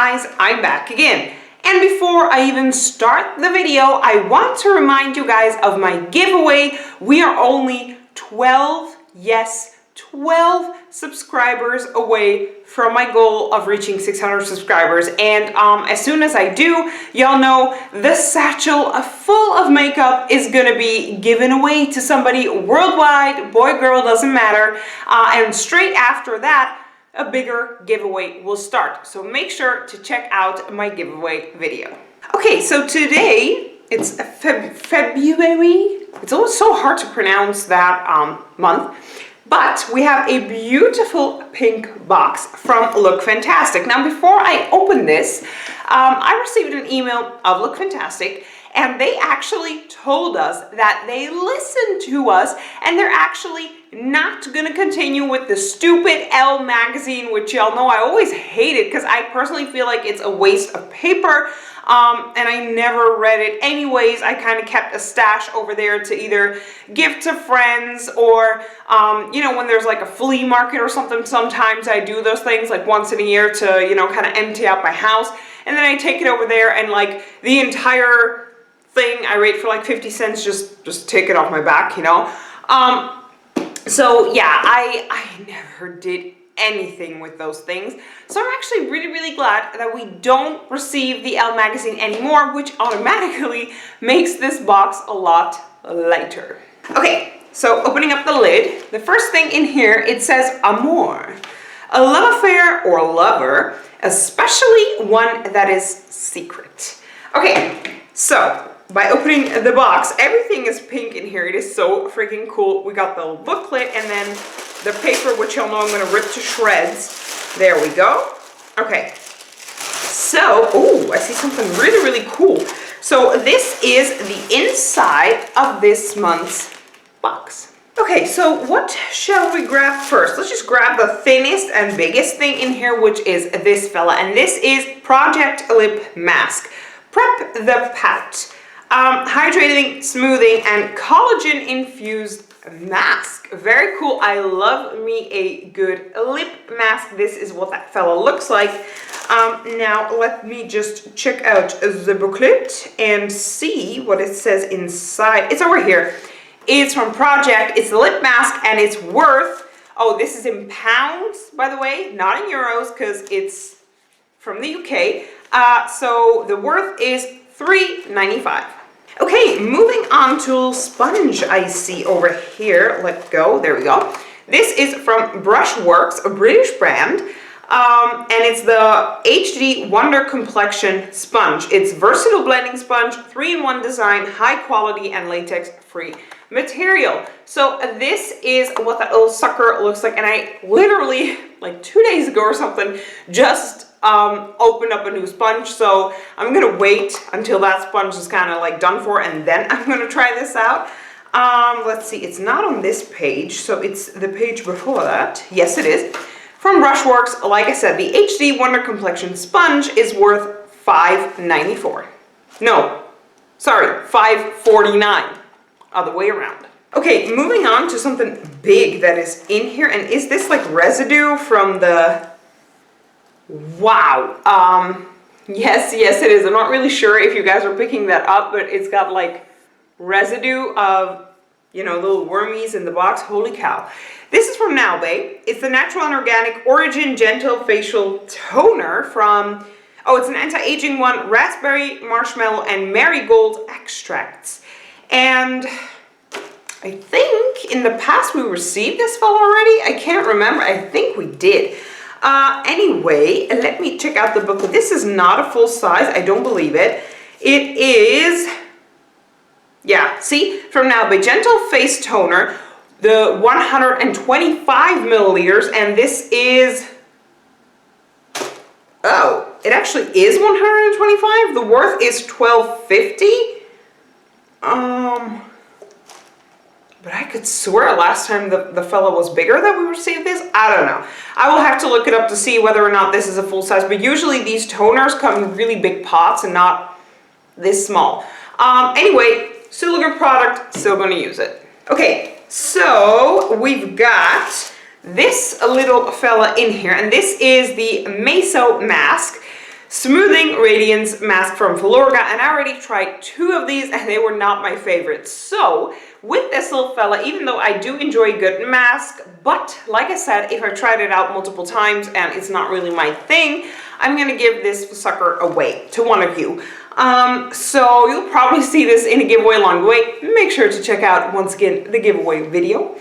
guys, I'm back again. And before I even start the video, I want to remind you guys of my giveaway. We are only 12, yes, 12 subscribers away from my goal of reaching 600 subscribers. And as soon as I do, y'all know the satchel full of makeup is gonna be given away to somebody worldwide, boy, girl, doesn't matter. And straight after that, a bigger giveaway will start. So make sure to check out my giveaway video. Okay, so today it's February. It's always so hard to pronounce that month. But we have a beautiful pink box from Lookfantastic. Now, before I open this, I received an email of Lookfantastic, and they actually told us that they listened to us and they're actually not gonna continue with the stupid Elle magazine, which y'all know I always hate it because I personally feel like it's a waste of paper. And I never read it anyways. I kind of kept a stash over there to either give to friends or, you know, when there's like a flea market or something, sometimes I do those things like once in a year to, you know, kind of empty out my house. And then I take it over there and like the entire thing I rate for like 50 cents, just take it off my back, you know. So yeah, I never did anything with those things. So I'm actually really glad that we don't receive the Elle magazine anymore, which automatically makes this box a lot lighter. Okay, so opening up the lid, the first thing in here, it says amour, a love affair or lover, especially one that is secret. Okay, so by opening the box, everything is pink in here. It is so freaking cool. We got the booklet and then the paper, which y'all know I'm gonna rip to shreds. There we go. Okay, so, oh, I see something really cool. So this is the inside of this month's box. Okay, so what shall we grab first? Let's just grab the thinnest and biggest thing in here, which is this fella. And this is Project Lip Mask. Prep the Pout. Hydrating, smoothing, and collagen infused mask. Very cool. I love me a good lip mask. This is what that fella looks like. Now let me just check out the booklet and see what it says inside. It's over here. It's from Project. It's a lip mask and it's worth, oh, this is in pounds, by the way, not in euros because it's from the UK. So the worth is $3.95. Okay, moving on to sponge I see over here. Let go, there we go. This is from Brushworks, a British brand, and it's the HD Wonder Complexion Sponge. It's versatile blending sponge, 3-in-1 design, high quality and latex free material. So this is what that little sucker looks like, and I literally, like 2 days ago or something, just opened up a new sponge. So I'm gonna wait until that sponge is kind of like done for, and then I'm gonna try this out. Let's see, it's not on this page, so it's the page before that. Yes, it is. From Brushworks, like I said, the HD Wonder Complexion Sponge is worth $5.94. No, sorry, $5.49. Other way around. Okay, moving on to something big that is in here. And is this like residue from the... Wow. Yes, it is. I'm not really sure if you guys are picking that up, but it's got like residue of, you know, little wormies in the box. Holy cow. This is from Nowbay. It's the Natural and Organic Origin Gentle Facial Toner from, oh, it's an anti-aging one, raspberry, marshmallow, and marigold extracts. And I think in the past we received this fella already. I can't remember. I think we did. Anyway, let me check out the booklet. This is not a full size. I don't believe it. It is, yeah, see, from Nowbay, Gentle Face Toner, the 125 milliliters, and this is, oh, it actually is 125. The worth is $12.50. But I could swear last time the fella was bigger that we received this. I don't know. I will have to look it up to see whether or not this is a full size. But usually these toners come in really big pots and not this small. Anyway, still a good product. Still going to use it. Okay, so we've got this little fella in here. And this is the Meso mask. Smoothing Radiance Mask from Filorga, and I already tried 2 of these and they were not my favorites. So with this little fella, even though I do enjoy a good mask, but like I said, if I tried it out multiple times and it's not really my thing, I'm gonna give this sucker away to one of you. So you'll probably see this in a giveaway along the way. Make sure to check out, once again, the giveaway video.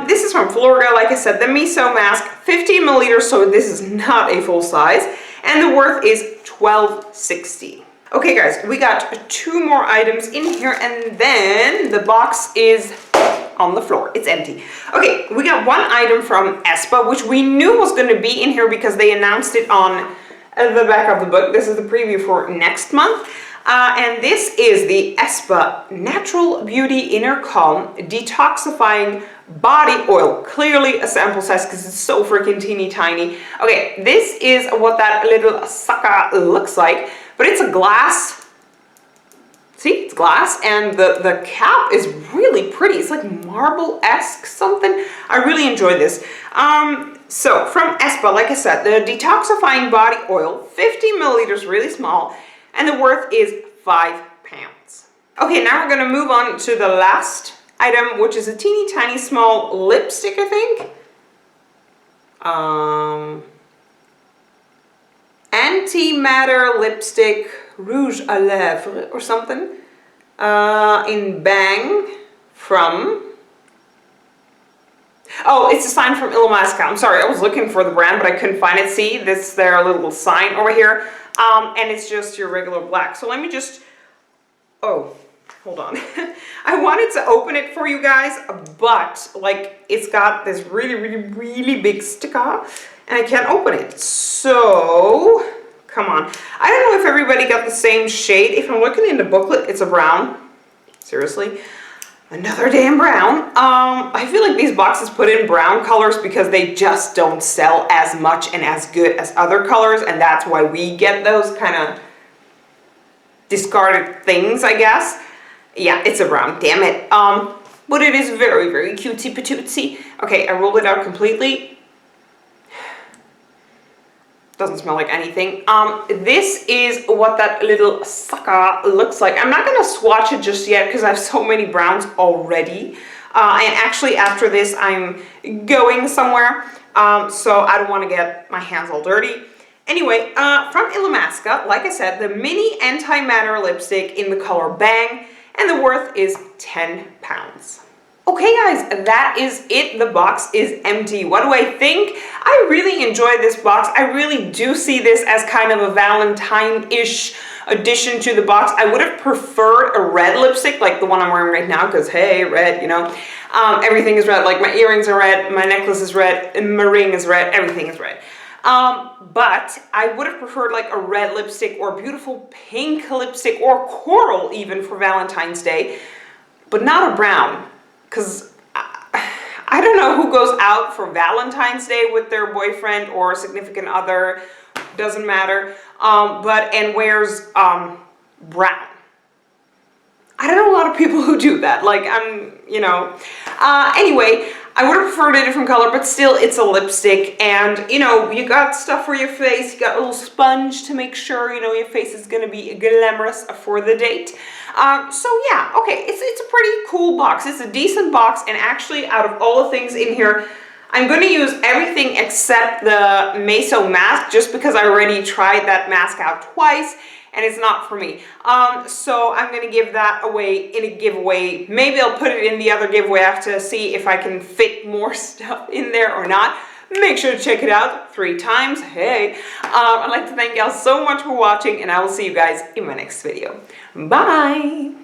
This is from Filorga, like I said, the Miso mask, 15 milliliters, so this is not a full size. And the worth is $12.60. Okay guys, we got 2 more items in here and then the box is on the floor. It's empty. Okay, we got 1 item from Espa, which we knew was going to be in here because they announced it on the back of the book. This is the preview for next month. And this is the Espa Natural Beauty Inner Calm Detoxifying Body Oil. Clearly a sample size because it's so freaking teeny tiny. Okay, this is what that little sucker looks like, but it's a glass. See, it's glass, and the cap is really pretty. It's like marble-esque something. I really enjoy this. So from Espa, like I said, the detoxifying body oil, 50 milliliters, really small, and the worth is £5. Okay, now we're gonna move on to the last item, which is a teeny tiny small lipstick, I think. Anti-matter lipstick, rouge à lèvres or something, in Bang from... Oh, it's a sign from Illamasqua. I'm sorry, I was looking for the brand, but I couldn't find it. See, this their little sign over here. And it's just your regular black. So let me just... Oh, hold on. I wanted to open it for you guys, but like it's got this really big sticker and I can't open it. So, come on. I don't know if everybody got the same shade. If I'm looking in the booklet, it's a brown. Seriously. Another damn brown. I feel like these boxes put in brown colors because they just don't sell as much and as good as other colors, and that's why we get those kind of discarded things, I guess. Yeah, it's a brown, damn it. But it is very cutesy patootsy. Okay, I rolled it out completely. Doesn't smell like anything. This is what that little sucker looks like. I'm not gonna swatch it just yet because I have so many browns already. And actually after this I'm going somewhere, so I don't want to get my hands all dirty. Anyway, from Illamasqua, like I said, the mini anti-matter lipstick in the color Bang, and the worth is £10. Okay guys, that is it. The box is empty. What do I think? I really enjoy this box. I really do see this as kind of a Valentine-ish addition to the box. I would have preferred a red lipstick like the one I'm wearing right now because hey, red, you know. Everything is red, like my earrings are red, my necklace is red, and my ring is red, everything is red. But I would have preferred like a red lipstick or a beautiful pink lipstick or coral even for Valentine's Day, but not a brown. Because I don't know who goes out for Valentine's Day with their boyfriend or significant other, doesn't matter, and wears brown. I don't know a lot of people who do that, like you know. Anyway, I would have preferred a different color, but still it's a lipstick, and you know, you got stuff for your face, you got a little sponge to make sure, you know, your face is gonna be glamorous for the date. So yeah, okay, it's a pretty cool box. It's a decent box, and actually out of all the things in here, I'm going to use everything except the Miso mask just because I already tried that mask out twice and it's not for me. So I'm going to give that away in a giveaway. Maybe I'll put it in the other giveaway. I have to see if I can fit more stuff in there or not. Make sure to check it out 3 times. Hey, I'd like to thank y'all so much for watching, and I will see you guys in my next video. Bye!